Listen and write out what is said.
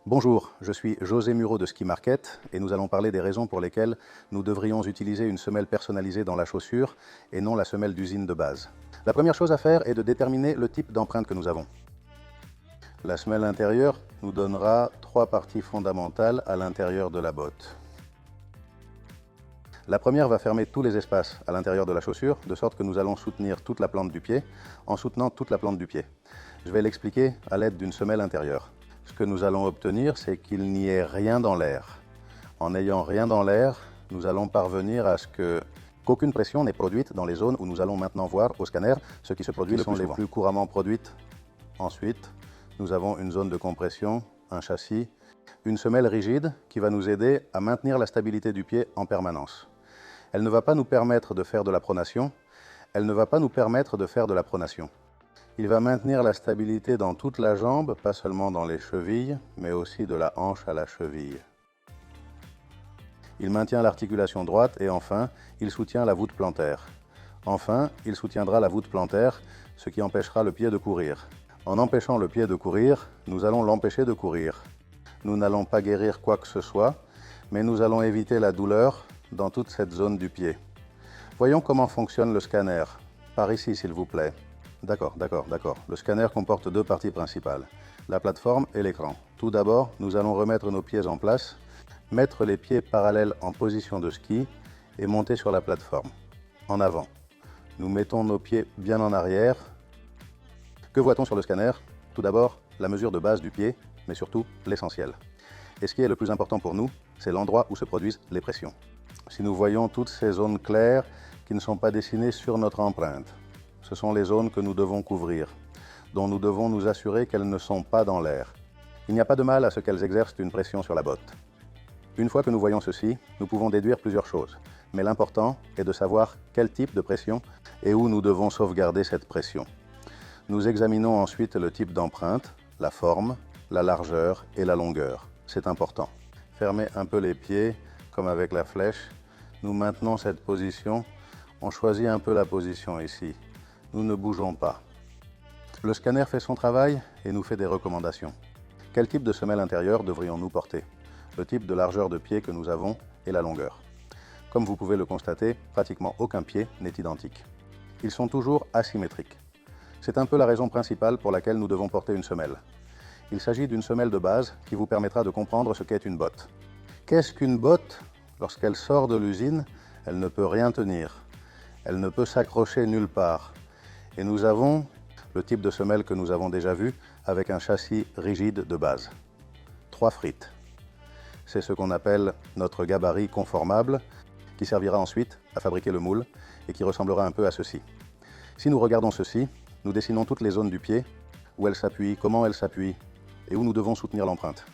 Bonjour, je suis José Muro de Ski Market et nous allons parler des raisons pour lesquelles nous devrions utiliser une semelle personnalisée dans la chaussure et non la semelle d'usine de base. La première chose à faire est de déterminer le type d'empreinte que nous avons. La semelle intérieure nous donnera 3 parties fondamentales à l'intérieur de la botte. La première va fermer tous les espaces à l'intérieur de la chaussure, de sorte que nous allons soutenir toute la plante du pied en soutenant toute la plante du pied. Je vais l'expliquer à l'aide d'une semelle intérieure. Ce que nous allons obtenir, c'est qu'il n'y ait rien dans l'air. En n'ayant rien dans l'air, nous allons parvenir à ce qu'aucune pression n'est produite dans les zones où nous allons maintenant voir au scanner ce qui se produit le plus souvent. Les plus couramment produites. Ensuite, nous avons une zone de compression, un châssis, une semelle rigide qui va nous aider à maintenir la stabilité du pied en permanence. Elle ne va pas nous permettre de faire de la pronation. Il va maintenir la stabilité dans toute la jambe, pas seulement dans les chevilles, mais aussi de la hanche à la cheville. Il maintient l'articulation droite et enfin, il soutient la voûte plantaire. Enfin, il soutiendra la voûte plantaire, ce qui empêchera le pied de courir. En empêchant le pied de courir, nous allons l'empêcher de courir. Nous n'allons pas guérir quoi que ce soit, mais nous allons éviter la douleur dans toute cette zone du pied. Voyons comment fonctionne le scanner. Par ici, s'il vous plaît. D'accord. Le scanner comporte 2 parties principales, la plateforme et l'écran. Tout d'abord, nous allons remettre nos pieds en place, mettre les pieds parallèles en position de ski et monter sur la plateforme. En avant. Nous mettons nos pieds bien en arrière. Que voit-on sur le scanner? Tout d'abord, la mesure de base du pied, mais surtout l'essentiel. Et ce qui est le plus important pour nous, c'est l'endroit où se produisent les pressions. Si nous voyons toutes ces zones claires qui ne sont pas dessinées sur notre empreinte, ce sont les zones que nous devons couvrir, dont nous devons nous assurer qu'elles ne sont pas dans l'air. Il n'y a pas de mal à ce qu'elles exercent une pression sur la botte. Une fois que nous voyons ceci, nous pouvons déduire plusieurs choses. Mais l'important est de savoir quel type de pression et où nous devons sauvegarder cette pression. Nous examinons ensuite le type d'empreinte, la forme, la largeur et la longueur. C'est important. Fermez un peu les pieds, comme avec la flèche. Nous maintenons cette position. On choisit un peu la position ici. Nous ne bougeons pas. Le scanner fait son travail et nous fait des recommandations. Quel type de semelle intérieure devrions-nous porter? Le type de largeur de pied que nous avons et la longueur. Comme vous pouvez le constater, pratiquement aucun pied n'est identique. Ils sont toujours asymétriques. C'est un peu la raison principale pour laquelle nous devons porter une semelle. Il s'agit d'une semelle de base qui vous permettra de comprendre ce qu'est une botte. Qu'est-ce qu'une botte? Lorsqu'elle sort de l'usine, elle ne peut rien tenir. Elle ne peut s'accrocher nulle part. Et nous avons le type de semelle que nous avons déjà vu avec un châssis rigide de base. 3 frites. C'est ce qu'on appelle notre gabarit conformable qui servira ensuite à fabriquer le moule et qui ressemblera un peu à ceci. Si nous regardons ceci, nous dessinons toutes les zones du pied, où elle s'appuie, comment elle s'appuie et où nous devons soutenir l'empreinte.